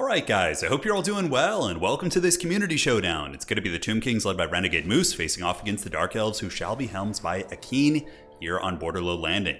Alright guys, I hope you're all doing well, and welcome to this community showdown. It's going to be the Tomb Kings led by Renegade Moose facing off against the Dark Elves, who shall be helmed by Akeen here on Borderlow Landing.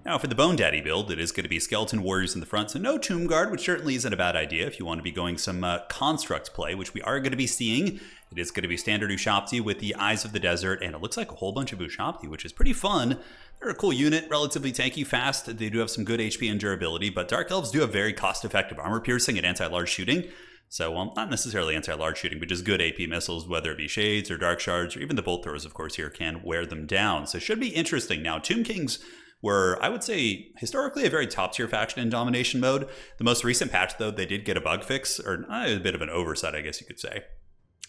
Now for the Bone Daddy build, it is going to be Skeleton Warriors in the front, so no Tomb Guard, which certainly isn't a bad idea if you want to be going some Construct play, which we are going to be seeing. It is going to be standard Ushabti with the Eyes of the Desert, and it looks like a whole bunch of Ushabti, which is pretty fun. They're a cool unit, relatively tanky, fast. They do have some good HP and durability, but Dark Elves do have very cost-effective armor piercing and anti-large shooting. So, well, not necessarily anti-large shooting, but just good AP missiles, whether it be Shades or Dark Shards, or even the Bolt Throwers, of course, here can wear them down. So it should be interesting. Now, Tomb Kings were, I would say, historically a very top-tier faction in domination mode. The most recent patch, though, they did get a bug fix, or a bit of an oversight, I guess you could say.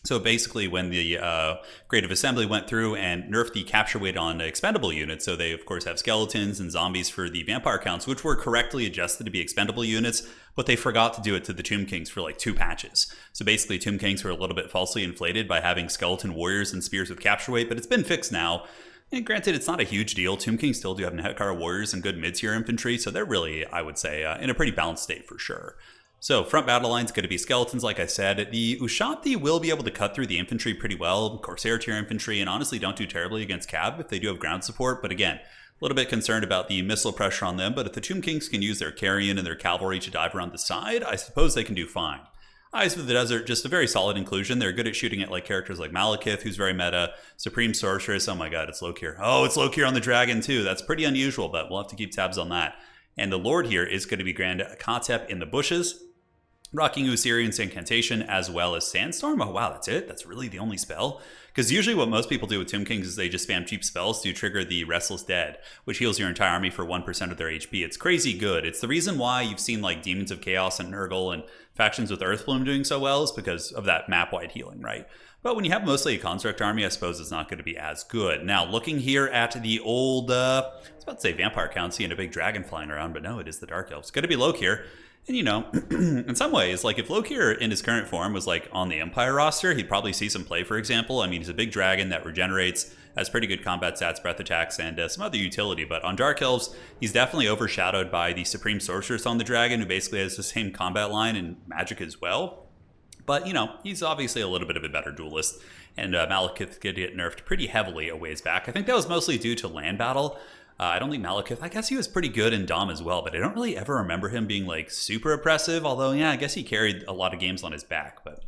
So basically, when the Creative Assembly went through and nerfed the capture weight on expendable units, so they of course have skeletons and zombies for the vampire counts, which were correctly adjusted to be expendable units, but they forgot to do it to the Tomb Kings for like 2 patches. So basically, Tomb Kings were a little bit falsely inflated by having skeleton warriors and spears with capture weight, but it's been fixed now. And granted, it's not a huge deal. Tomb Kings still do have Nehekara warriors and good mid-tier infantry, so they're really, I would say, in a pretty balanced state for sure. So front battle line's going to be skeletons, like I said. The Ushabti will be able to cut through the infantry pretty well, Corsair tier infantry, and honestly don't do terribly against Cab if they do have ground support. But again, a little bit concerned about the missile pressure on them, but if the Tomb Kings can use their carrion and their cavalry to dive around the side, I suppose they can do fine. Eyes of the Desert, just a very solid inclusion. They're good at shooting at like characters like Malekith, who's very meta, Supreme Sorceress, oh my god, it's Lokir. Oh, it's Lokir on the dragon too. That's pretty unusual, but we'll have to keep tabs on that. And the Lord here is going to be Grand Akatep in the bushes, rocking Usirian's Incantation as well as Sandstorm. Oh wow, that's it? That's really the only spell? Because usually what most people do with Tomb Kings is they just spam cheap spells to trigger the Restless Dead, which heals your entire army for 1% of their HP. It's crazy good. It's the reason why you've seen like Demons of Chaos and Nurgle and factions with Earthbloom doing so well is because of that map-wide healing, right? But when you have mostly a Construct army, I suppose it's not going to be as good. Now, looking here at the old, I was about to say Vampire Count, seeing a big dragon flying around, but no, it is the Dark Elves. It's going to be Lokir. And you know, in some ways, like if Lokir in his current form was like on the Empire roster, he'd probably see some play, for example. I mean, he's a big dragon that regenerates, has pretty good combat stats, breath attacks, and some other utility. But on Dark Elves, he's definitely overshadowed by the Supreme Sorceress on the dragon, who basically has the same combat line and magic as well. But, you know, he's obviously a little bit of a better duelist. And Malekith did get nerfed pretty heavily a ways back. I think that was mostly due to land battle. I don't think Malekith, I guess he was pretty good in Dom as well, but I don't really ever remember him being like super oppressive, although yeah, I guess he carried a lot of games on his back, but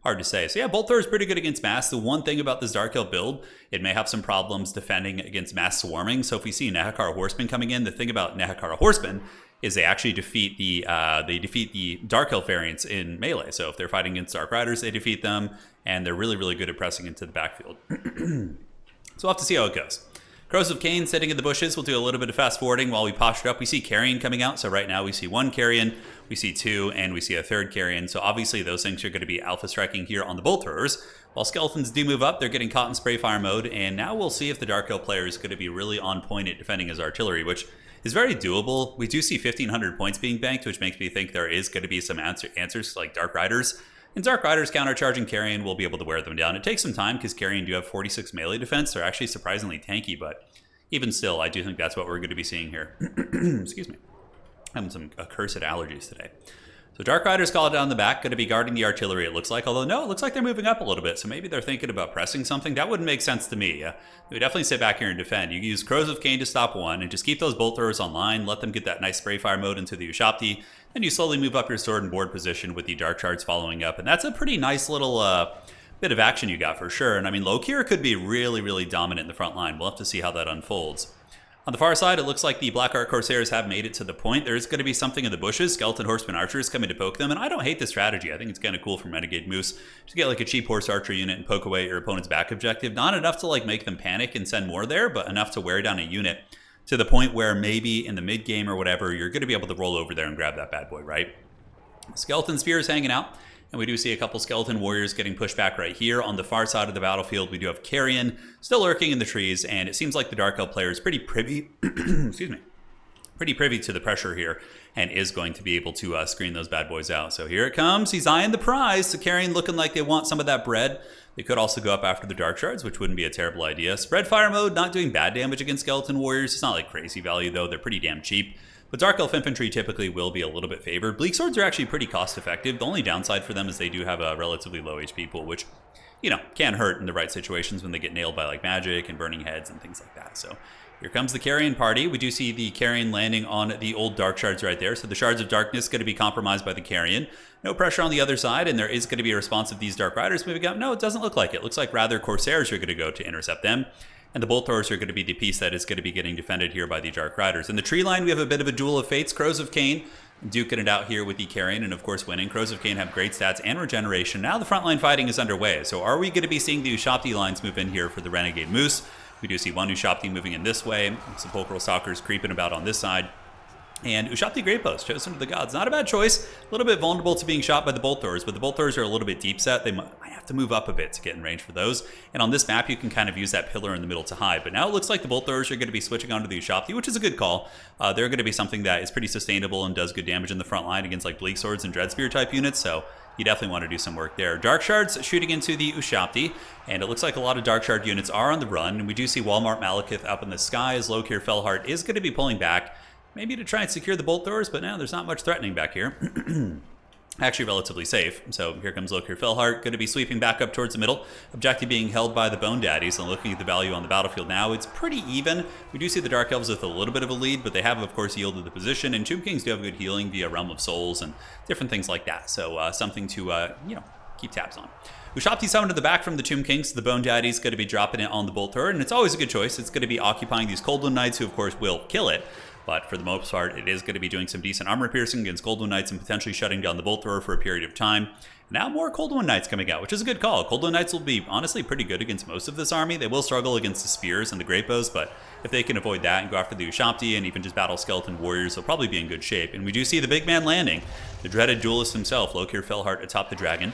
hard to say. So yeah, Bolt Thrower is pretty good against mass. The one thing about this Dark Elf build, it may have some problems defending against mass swarming, so if we see Nehekara Horsemen coming in, the thing about Nehekara Horsemen is they actually defeat the Dark Elf variants in melee. So if they're fighting against Dark Riders, they defeat them, and they're really, really good at pressing into the backfield. So we'll have to see how it goes. Crows of Cain sitting in the bushes. We'll do a little bit of fast forwarding while we posture up. We see Carrion coming out. So right now we see 1 Carrion, we see 2, and we see a 3rd Carrion. So obviously those things are going to be alpha striking here on the Bolt Throwers. While Skeletons do move up, they're getting caught in spray fire mode. And now we'll see if the Dark Elf player is going to be really on point at defending his artillery, which is very doable. We do see 1,500 points being banked, which makes me think there is going to be some answers like Dark Riders. And Dark Riders countercharging Carrion will be able to wear them down. It takes some time because Carrion do have 46 melee defense. They're actually surprisingly tanky, but even still, I do think that's what we're going to be seeing here. Excuse me. I'm having some accursed allergies today. So Dark Riders call it down the back, going to be guarding the artillery, it looks like. Although, no, it looks like they're moving up a little bit. So maybe they're thinking about pressing something. That wouldn't make sense to me. We definitely sit back here and defend. You use Crows of Cain to stop one and just keep those Bolt Throwers online. Let them get that nice spray fire mode into the Ushabti. Then you slowly move up your sword and board position with the Dark Shards following up. And that's a pretty nice little bit of action you got for sure. And I mean, Lokir could be really, really dominant in the front line. We'll have to see how that unfolds. On the far side, it looks like the Black Art Corsairs have made it to the point. There's going to be something in the bushes, Skeleton Horseman Archers coming to poke them, and I don't hate this strategy. I think it's kind of cool from Renegade Moose to get like a cheap Horse Archer unit and poke away your opponent's back objective. Not enough to like make them panic and send more there, but enough to wear down a unit to the point where maybe in the mid game or whatever, you're going to be able to roll over there and grab that bad boy, right? Skeleton Spears hanging out. And we do see a couple Skeleton Warriors getting pushed back right here. On the far side of the battlefield, we do have Carrion still lurking in the trees, and it seems like the Dark Elf player is pretty privy, excuse me, pretty privy to the pressure here, and is going to be able to screen those bad boys out. So here it comes. He's eyeing the prize. So Carrion looking like they want some of that bread. They could also go up after the Dark Shards, which wouldn't be a terrible idea. Spread fire mode, not doing bad damage against Skeleton Warriors. It's not like crazy value, though. They're pretty damn cheap. But Dark Elf Infantry typically will be a little bit favored. Bleak Swords are actually pretty cost effective. The only downside for them is they do have a relatively low HP pool, which, can hurt in the right situations when they get nailed by like magic and burning heads and things like that. So here comes the Carrion party. We do see the Carrion landing on the old Dark Shards right there. So the Shards of Darkness going to be compromised by the Carrion. No pressure on the other side, and there is going to be a response of these Dark Riders moving up. No, it doesn't look like it. It looks like rather Corsairs are going to go to intercept them. And the Bolt Throwers are going to be the piece that is going to be getting defended here by the Dark Riders. In the tree line, we have a bit of a duel of fates. Crows of Cain duking it out here with the Carrion, and of course winning. Crows of Cain have great stats and regeneration. Now the frontline fighting is underway. So are we going to be seeing the Ushabti lines move in here for the Renegade Moose? We do see one Ushabti moving in this way. Sepulchral Stalkers creeping about on this side. And Ushabti Great Post, chosen to the gods. Not a bad choice. A little bit vulnerable to being shot by the Bolt Throwers, but the Bolt Throwers are a little bit deep set. They might have to move up a bit to get in range for those. And on this map, you can kind of use that pillar in the middle to hide. But now it looks like the Bolt Throwers are going to be switching onto the Ushabti, which is a good call. They're going to be something that is pretty sustainable and does good damage in the front line against like Bleak Swords and Dreadspear type units. So you definitely want to do some work there. Dark Shards shooting into the Ushabti, and it looks like a lot of Dark Shard units are on the run. And we do see Walmart Malekith up in the sky as Lokir Fellheart is going to be pulling back. Maybe to try and secure the Bolt Throwers, but now there's not much threatening back here. Actually relatively safe. So here comes Lokir Fellheart, going to be sweeping back up towards the middle. Objective being held by the Bone Daddies, and looking at the value on the battlefield now, it's pretty even. We do see the Dark Elves with a little bit of a lead, but they have, of course, yielded the position, and Tomb Kings do have good healing via Realm of Souls and different things like that. So something to, keep tabs on. Ushabti summoned to the back from the Tomb Kings. The Bone Daddy's going to be dropping it on the Bolt Thrower, and it's always a good choice. It's going to be occupying these Coldwind Knights, who, of course, will kill it. But for the most part, it is going to be doing some decent armor piercing against Coldwind Knights and potentially shutting down the Bolt Thrower for a period of time. Now more Coldwind Knights coming out, which is a good call. Coldwind Knights will be honestly pretty good against most of this army. They will struggle against the Spears and the Great Bows, but if they can avoid that and go after the Ushabti and even just battle Skeleton Warriors, they'll probably be in good shape. And we do see the big man landing, the dreaded duelist himself, Lokir Fellheart atop the dragon.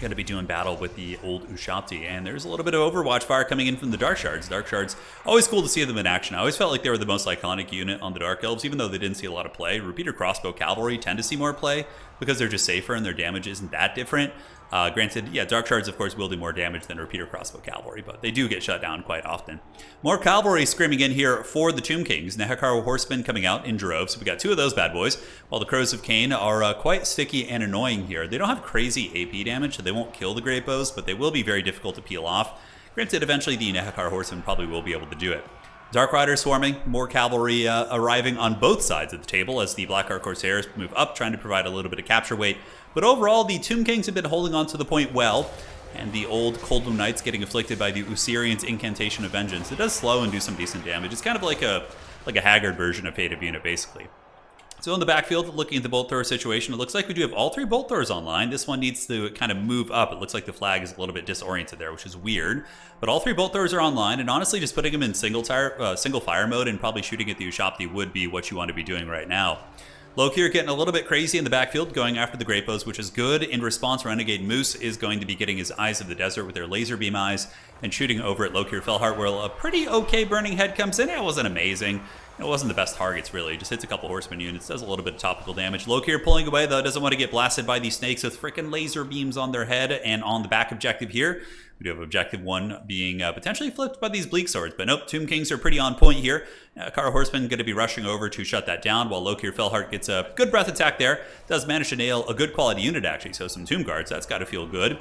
Going to be doing battle with the old Ushabti, and there's a little bit of Overwatch fire coming in from the Dark Shards. Dark Shards, always cool to see them in action. I always felt like they were the most iconic unit on the Dark Elves, even though they didn't see a lot of play. Repeater Crossbow Cavalry tend to see more play because they're just safer and their damage isn't that different. Granted, yeah, Dark Shards, of course, will do more damage than Repeater Crossbow Cavalry, but they do get shut down quite often. More Cavalry screaming in here for the Tomb Kings. Nehekar Horsemen coming out in droves. So we got two of those bad boys, while the Crows of Cain are quite sticky and annoying here. They don't have crazy AP damage, so they won't kill the Great Bows, but they will be very difficult to peel off. Granted, eventually the Nehekar Horsemen probably will be able to do it. Dark Riders swarming, more cavalry arriving on both sides of the table as the Blackheart Corsairs move up, trying to provide a little bit of capture weight. But overall, the Tomb Kings have been holding on to the point well, and the old Coldwind Knights getting afflicted by the Usirian's Incantation of Vengeance. It does slow and do some decent damage. It's kind of like a Haggard version of Fate of Unit, basically. So in the backfield, looking at the Bolt Thrower situation, it looks like we do have all three Bolt Throwers online. This one needs to kind of move up. It looks like the flag is a little bit disoriented there, which is weird. But all three Bolt Throwers are online, and honestly, just putting them in single fire mode and probably shooting at the Ushabti would be what you want to be doing right now. Lokir getting a little bit crazy in the backfield, going after the Great Bows, which is good. In response, Renegade Moose is going to be getting his Eyes of the Desert with their laser beam eyes and shooting over at Lokir Fellheart, where a pretty okay Burning Head comes in. It wasn't amazing. It wasn't the best targets, really. Just hits a couple Horseman units, does a little bit of topical damage. Lokir pulling away, though, doesn't want to get blasted by these snakes with freaking laser beams on their head. And on the back objective here, we do have objective one being potentially flipped by these Bleak Swords. But nope, Tomb Kings are pretty on point here. Kara Horseman going to be rushing over to shut that down, while Lokir Fellheart gets a good breath attack there. Does manage to nail a good quality unit, actually. So some Tomb Guards, that's got to feel good.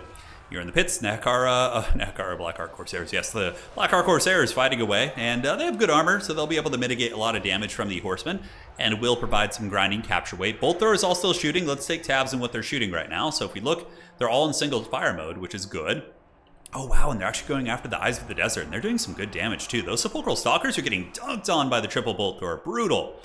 Here in the pits, Blackheart Corsairs. Yes, the Blackheart Corsairs fighting away, and they have good armor, so they'll be able to mitigate a lot of damage from the Horsemen, and will provide some grinding capture weight. Bolt Throwers all still shooting. Let's take tabs on what they're shooting right now. So if we look, they're all in single fire mode, which is good. Oh wow, and they're actually going after the Eyes of the Desert, and they're doing some good damage too. Those Sepulchral Stalkers are getting dunked on by the triple Bolt Thrower. Brutal.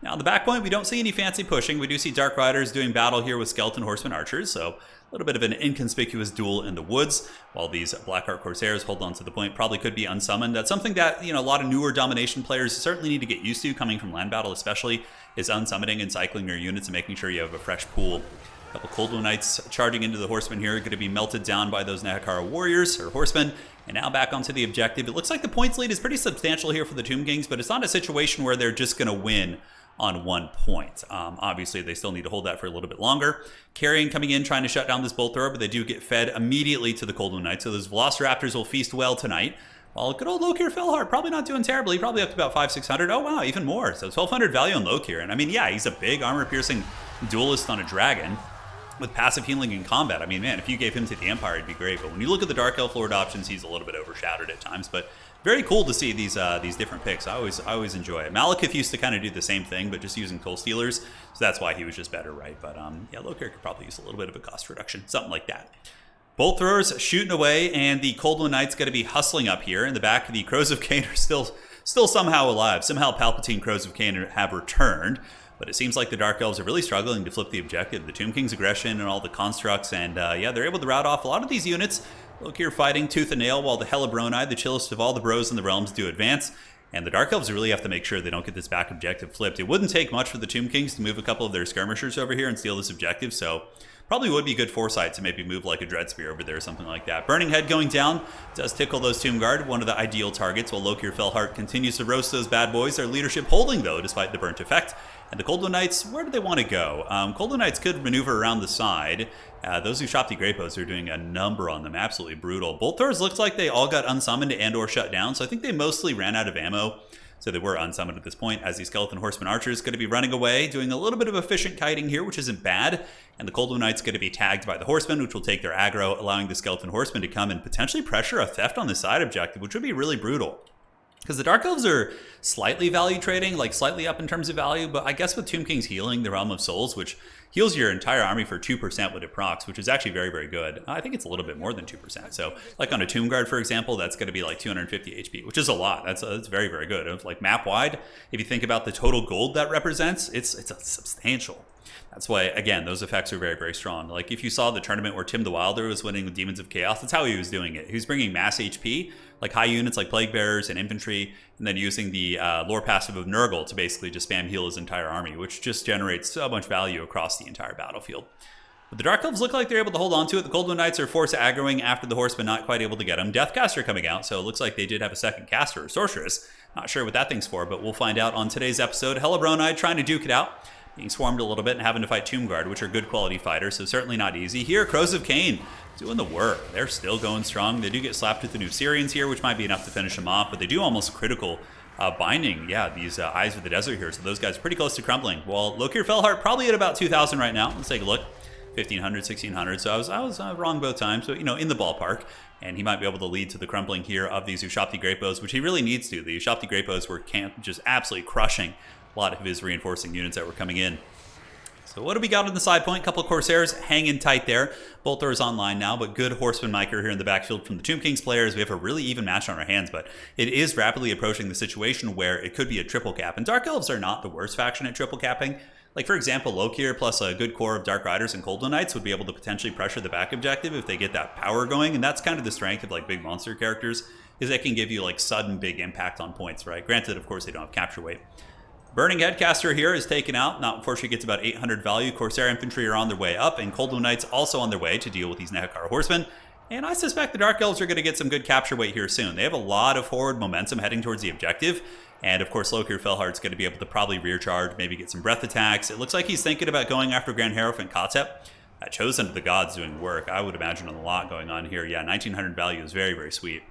Now, on the back point, we don't see any fancy pushing. We do see Dark Riders doing battle here with Skeleton Horseman Archers, so a little bit of an inconspicuous duel in the woods, while these Blackheart Corsairs hold on to the point. Probably could be unsummoned. That's something that, a lot of newer domination players certainly need to get used to, coming from land battle especially, is unsummoning and cycling your units and making sure you have a fresh pool. A couple Coldwind Knights charging into the Horsemen here, going to be melted down by those Nehekara Warriors, or Horsemen, and now back onto the objective. It looks like the points lead is pretty substantial here for the Tomb Kings, but it's not a situation where they're just going to win on 1 point. Obviously, they still need to hold that for a little bit longer. Carrion coming in, trying to shut down this Bolt Thrower, but they do get fed immediately to the Coldwind Knights, so those Velociraptors will feast well tonight. Well, good old Lokir Felhart, probably not doing terribly. Probably up to about 500-600. Oh, wow, even more. So 1,200 value on Lokir. And I mean, yeah, he's a big armor-piercing duelist on a dragon with passive healing in combat. I mean, man, if you gave him to the Empire, it'd be great. But when you look at the Dark Elf Lord options, he's a little bit overshadowed at times. But very cool to see these different picks. I always enjoy it. Malekith used to kind of do the same thing, but just using Toll Stealers. So that's why he was just better, right? But yeah, Lokir could probably use a little bit of a cost reduction, something like that. Bolt throwers shooting away, and the Coldwood Knights going to be hustling up here. In the back, the Crows of Cain are still somehow alive. Somehow Palpatine Crows of Cain have returned. But it seems like the Dark Elves are really struggling to flip the objective. The Tomb King's aggression and all the constructs, and yeah, they're able to rout off a lot of these units. Lokir fighting tooth and nail, while the Hellebronai, the chillest of all the bros in the realms, do advance. And the Dark Elves really have to make sure they don't get this back objective flipped. It wouldn't take much for the Tomb Kings to move a couple of their skirmishers over here and steal this objective, so probably would be good foresight to maybe move like a Dread Spear over there or something like that. Burning Head going down does tickle those Tomb Guard, one of the ideal targets, while Lokir Felhart continues to roast those bad boys. Their leadership holding, though, despite the burnt effect. And the Coldwood Knights, where do they want to go? Coldwood Knights could maneuver around the side. Those who shop the Great Bows are doing a number on them. Absolutely brutal. Bolt throwers looks like they all got unsummoned and or shut down, so I think they mostly ran out of ammo. So they were unsummoned at this point, as the Skeleton Horseman Archers going to be running away, doing a little bit of efficient kiting here, which isn't bad. And the Coldwood Knights going to be tagged by the Horsemen, which will take their aggro, allowing the Skeleton Horsemen to come and potentially pressure a theft on the side objective, which would be really brutal. Because the Dark Elves are slightly value trading, like slightly up in terms of value, but I guess with Tomb King's healing, the Realm of Souls, which heals your entire army for 2% when it procs, which is actually very, very good. I think it's a little bit more than 2%. So like on a Tomb Guard, for example, that's going to be like 250 HP, which is a lot. That's very, very good. It's like map wide, if you think about the total gold that represents, it's a substantial. That's why, again, those effects are very, very strong. Like if you saw the tournament where Tim the Wilder was winning with Demons of Chaos, that's how he was doing it. He was bringing mass HP, like high units like Plague Bearers and Infantry, and then using the lore passive of Nurgle to basically just spam heal his entire army, which just generates so much value across the entire battlefield. But the Dark Elves look like they're able to hold on to it. The Coldwood Knights are force aggroing after the Horsemen, not quite able to get them. Deathcaster coming out, so it looks like they did have a second caster, or Sorceress. Not sure what that thing's for, but we'll find out on today's episode. Hellebronai trying to duke it out, being swarmed a little bit and having to fight Tomb Guard, which are good quality fighters, so certainly not easy. Here, Crows of Cain doing the work. They're still going strong. They do get slapped with the new Syrians here, which might be enough to finish them off, but they do almost critical binding, yeah, these Eyes of the Desert here, so those guys are pretty close to crumbling. Well, Lokir Felhart probably at about 2,000 right now. Let's take a look. 1,500, 1,600, so I was wrong both times, but, you know, in the ballpark. And he might be able to lead to the crumbling here of these Ushapti Great Bows, which he really needs to. The Ushapti Great Bows were just absolutely crushing a lot of his reinforcing units that were coming in. So what do we got on the side point? Couple of Corsairs hanging tight there. Bolt throwers online now, but good Horseman Miker here in the backfield from the Tomb Kings players. We have a really even match on our hands, but it is rapidly approaching the situation where it could be a triple cap. And Dark Elves are not the worst faction at triple capping. Like, for example, Lokir plus a good core of Dark Riders and Coldwood Knights would be able to potentially pressure the back objective if they get that power going. And that's kind of the strength of, like, big monster characters, is they can give you, like, sudden big impact on points, right? Granted, of course, they don't have capture weight. Burning Headcaster here is taken out. Now, before she gets about 800 value, Corsair Infantry are on their way up, and Coldwood Knights also on their way to deal with these Nehekar Horsemen. And I suspect the Dark Elves are going to get some good capture weight here soon. They have a lot of forward momentum heading towards the objective. And of course, Lokir Felhart's going to be able to probably rear charge, maybe get some breath attacks. It looks like he's thinking about going after Grand Hierophant Kotep. Chosen of the Gods doing work. I would imagine a lot going on here. Yeah, 1900 value is very, very sweet.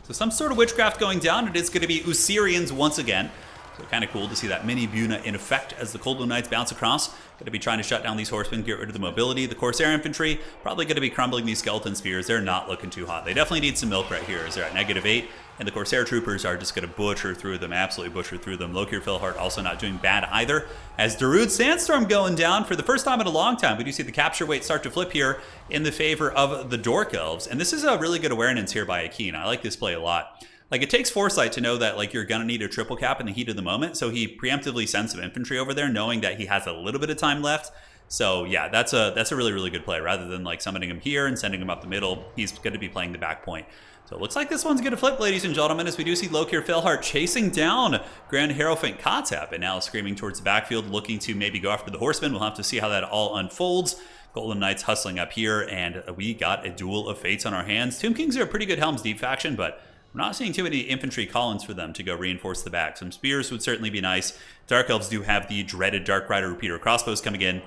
So some sort of witchcraft going down. It is going to be Usirians once again. So kind of cool to see that mini Buna in effect as the Coldwood Knights bounce across. Going to be trying to shut down these horsemen, get rid of the mobility. The Corsair Infantry probably going to be crumbling these Skeleton Spears. They're not looking too hot. They definitely need some milk right here as they're at -8. And the Corsair Troopers are just going to butcher through them, absolutely butcher through them. Lokir Felhart also not doing bad either. As Darude Sandstorm going down for the first time in a long time. We do see the capture weight start to flip here in the favor of the Dork Elves. And this is a really good awareness here by Akin. I like this play a lot. Like, it takes foresight to know that, like, you're going to need a triple cap in the heat of the moment. So he preemptively sends some infantry over there, knowing that he has a little bit of time left. So, yeah, that's a really, really good play. Rather than, like, summoning him here and sending him up the middle, he's going to be playing the back point. So it looks like this one's going to flip, ladies and gentlemen, as we do see Lokir Felhart chasing down Grand Hierophant Kotep and now screaming towards the backfield, looking to maybe go after the Horsemen. We'll have to see how that all unfolds. Golden Knights hustling up here, and we got a Duel of Fates on our hands. Tomb Kings are a pretty good Helm's Deep faction, but we're not seeing too many infantry call-ins for them to go reinforce the back. Some spears would certainly be nice. Dark Elves do have the dreaded Dark Rider Repeater crossbows coming in.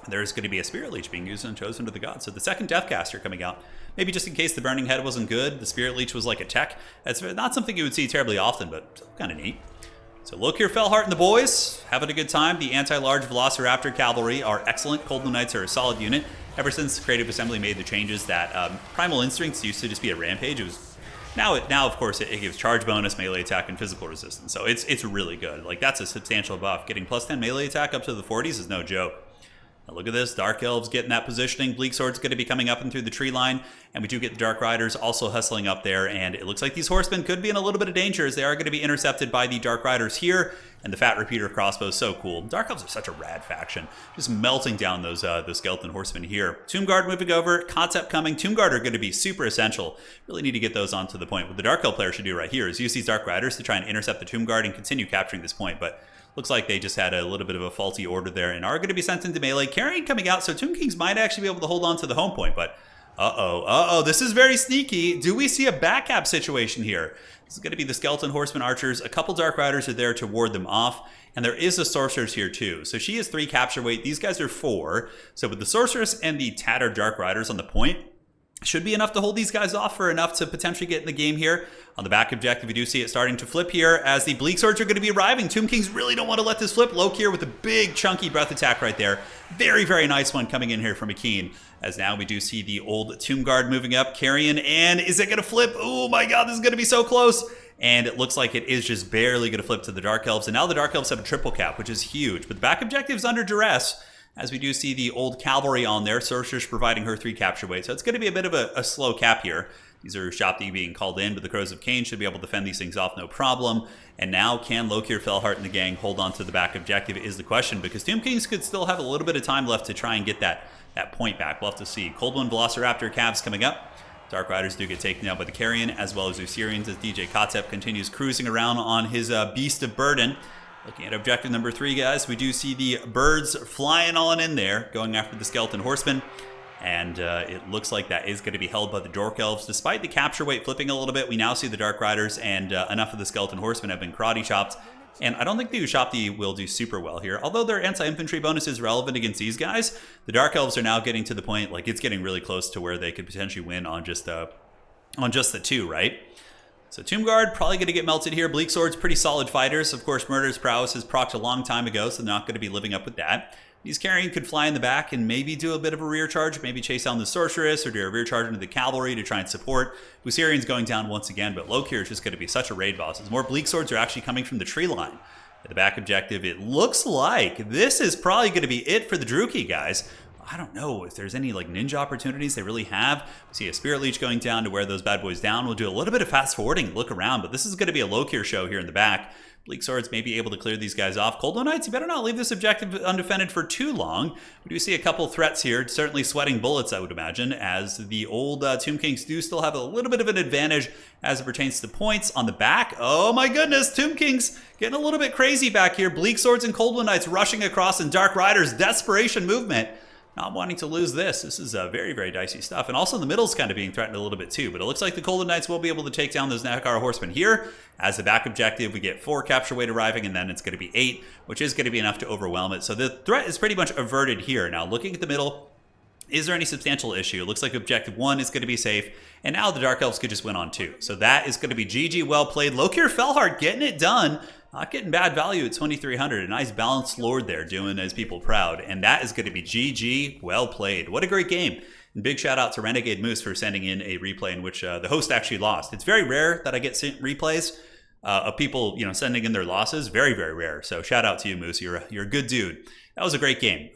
There's going to be a Spirit Leech being used and Chosen to the Gods. So the second Deathcaster coming out. Maybe just in case the Burning Head wasn't good, the Spirit Leech was like a tech. That's not something you would see terribly often, but still kind of neat. So Lokir, Fellheart, and the boys having a good time. The anti-large Velociraptor Cavalry are excellent. Coldwood Knights are a solid unit. Ever since Creative Assembly made the changes that Primal Instincts used to just be a rampage, it was now of course it gives charge bonus, melee attack, and physical resistance. So it's really good. Like, that's a substantial buff. Getting plus 10 melee attack up to the 40s is no joke. Now look at this, Dark Elves getting that positioning. Bleak Sword's going to be coming up and through the tree line, and we do get the Dark Riders also hustling up there, and it looks like these horsemen could be in a little bit of danger as they are going to be intercepted by the Dark Riders here, and the Fat Repeater crossbow is so cool. Dark Elves are such a rad faction, just melting down those skeleton horsemen here. Tomb Guard moving over, concept coming. Tomb Guard are going to be super essential. Really need to get those onto the point. What the Dark Elf player should do right here is use these Dark Riders to try and intercept the Tomb Guard and continue capturing this point, but looks like they just had a little bit of a faulty order there and are going to be sent into melee. Carrion coming out, so Tomb Kings might actually be able to hold on to the home point, but this is very sneaky. Do we see a backcap situation here? This is going to be the Skeleton Horseman Archers. A couple Dark Riders are there to ward them off, and there is a Sorceress here too. So she is 3 capture weight. These guys are 4. So with the Sorceress and the tattered Dark Riders on the point, should be enough to hold these guys off for enough to potentially get in the game here. On the back objective, we do see it starting to flip here as the Bleak Swords are going to be arriving. Tomb Kings really don't want to let this flip. Lokir with a big chunky breath attack right there. Very, very nice one coming in here from Akeen. As now we do see the old Tomb Guard moving up. Carrion, and is it going to flip? Oh my god, this is going to be so close. And it looks like it is just barely going to flip to the Dark Elves. And now the Dark Elves have a triple cap, which is huge. But the back objective is under duress, as we do see the old Cavalry on there. Sorceress providing her 3 capture weight. So it's going to be a bit of a slow cap here. These are Shopti being called in, but the Crows of Cain should be able to defend these things off no problem. And now, can Lokir, Fellheart, and the gang hold on to the back objective is the question, because Tomb Kings could still have a little bit of time left to try and get that point back. We'll have to see. Coldwood Velociraptor Cavs coming up. Dark Riders do get taken down by the Carrion, as well as Usirians, as DJ Kotsep continues cruising around on his Beast of Burden. Looking at objective number 3, guys, we do see the birds flying on in there, going after the Skeleton Horsemen. And it looks like that is going to be held by the Dark Elves. Despite the capture weight flipping a little bit, we now see the Dark Riders, and enough of the Skeleton Horsemen have been karate chopped. And I don't think the Ushopti will do super well here. Although their anti-infantry bonus is relevant against these guys, the Dark Elves are now getting to the point, like, it's getting really close to where they could potentially win on just the 2, right? So Tomb Guard probably going to get melted here. Bleak Swords, pretty solid fighters. Of course, Murder's Prowess has procced a long time ago, so they're not going to be living up with that. These Carrion could fly in the back and maybe do a bit of a rear charge, maybe chase down the Sorceress or do a rear charge into the Cavalry to try and support. Usirian's going down once again, but Lokir is just going to be such a raid boss, as more Bleak Swords are actually coming from the tree line. At the back objective, it looks like this is probably going to be it for the Druki, guys. I don't know if there's any like ninja opportunities they really have. We see a Spirit Leech going down to wear those bad boys down. We'll do a little bit of fast forwarding, look around, but this is going to be a Lokir show here in the back. Bleak Swords may be able to clear these guys off. Coldwood Knights, you better not leave this objective undefended for too long. We do see a couple threats here, certainly sweating bullets, I would imagine, as the old Tomb Kings do still have a little bit of an advantage as it pertains to points. On the back, oh my goodness, Tomb Kings getting a little bit crazy back here. Bleak Swords and Coldwood Knights rushing across, and Dark Riders, desperation movement. Not wanting to lose this. This is very, very dicey stuff. And also the middle's kind of being threatened a little bit too. But it looks like the Coldwood Knights will be able to take down those Nakara Horsemen here. As the back objective, we get 4 capture weight arriving, and then it's going to be 8, which is going to be enough to overwhelm it. So the threat is pretty much averted here. Now, looking at the middle, is there any substantial issue? It looks like objective 1 is going to be safe, and now the Dark Elves could just win on 2. So that is going to be GG, well played. Lokir Fellheart getting it done. Not getting bad value at 2,300. A nice balanced lord there doing his people proud. And that is going to be GG, well played. What a great game. And big shout out to Renegade Moose for sending in a replay in which the host actually lost. It's very rare that I get replays of people, sending in their losses. Very, very rare. So shout out to you, Moose. You're a good dude. That was a great game.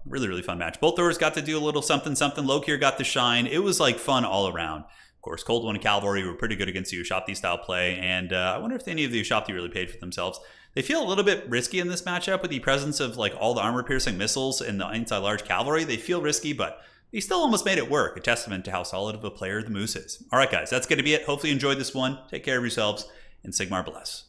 Really, really fun match. Both throwers got to do a little something. Lokir got to shine. It was like fun all around. Of course, Coldwood and Cavalry were pretty good against the Ushopti style play, and I wonder if any of the Ushopti really paid for themselves. They feel a little bit risky in this matchup with the presence of like all the armor-piercing missiles and the anti-large cavalry. They feel risky, but they still almost made it work, a testament to how solid of a player the Moose is. All right, guys, that's going to be it. Hopefully you enjoyed this one. Take care of yourselves, and Sigmar bless.